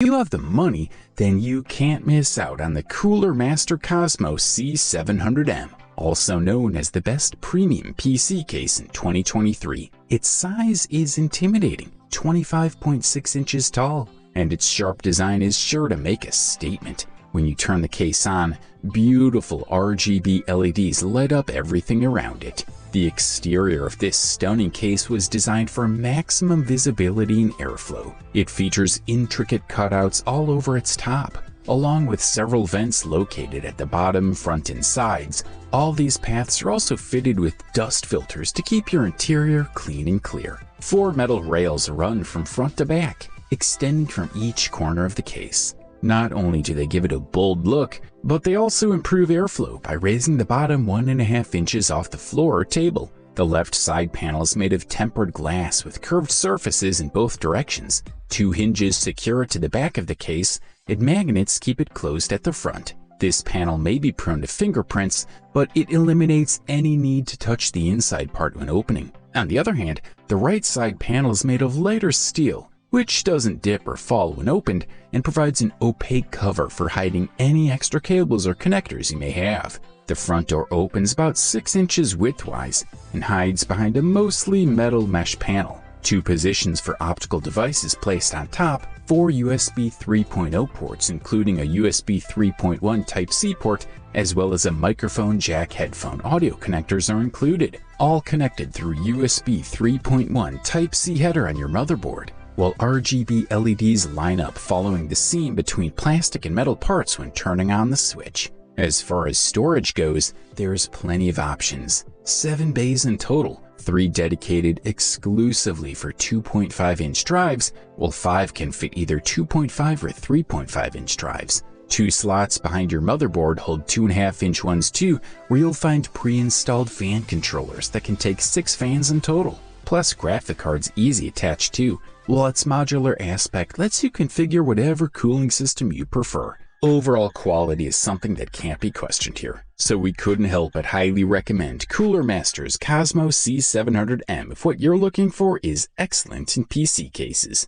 you have the money, then you can't miss out on the cooler Master Cosmos C700M, also known as the best premium PC case in 2023. Its size is intimidating, 25.6 inches tall, and its sharp design is sure to make a statement. When you turn the case on, beautiful RGB LEDs light up everything around it. The exterior of this stunning case was designed for maximum visibility and airflow. It features intricate cutouts all over its top, along with several vents located at the bottom, front, and sides. All these paths are also fitted with dust filters to keep your interior clean and clear. 4 metal rails run from front to back, extending from each corner of the case. Not only do they give it a bold look, but they also improve airflow by raising the bottom 1.5 inches off the floor or table. The left side panel is made of tempered glass with curved surfaces in both directions. 2 hinges secure it to the back of the case, and magnets keep it closed at the front. This panel may be prone to fingerprints, but it eliminates any need to touch the inside part when opening. On the other hand, the right side panel is made of lighter steel, which doesn't dip or fall when opened, and provides an opaque cover for hiding any extra cables or connectors you may have. The front door opens about 6 inches widthwise and hides behind a mostly metal mesh panel. 2 positions for optical devices placed on top, 4 USB 3.0 ports including a USB 3.1 Type-C port, as well as a microphone jack headphone audio connectors are included, all connected through USB 3.1 Type-C header on your motherboard, while RGB LEDs line up following the seam between plastic and metal parts when turning on the switch. As far as storage goes, there's plenty of options. 7 bays in total, 3 dedicated exclusively for 2.5-inch drives, while 5 can fit either 2.5 or 3.5-inch drives. 2 slots behind your motherboard hold 2.5-inch ones too, where you'll find pre-installed fan controllers that can take 6 fans in total. Plus, graphic card's easy attached too, while its modular aspect lets you configure whatever cooling system you prefer. Overall quality is something that can't be questioned here, so we couldn't help but highly recommend Cooler Master's Cosmos C700M if what you're looking for is excellent in PC cases.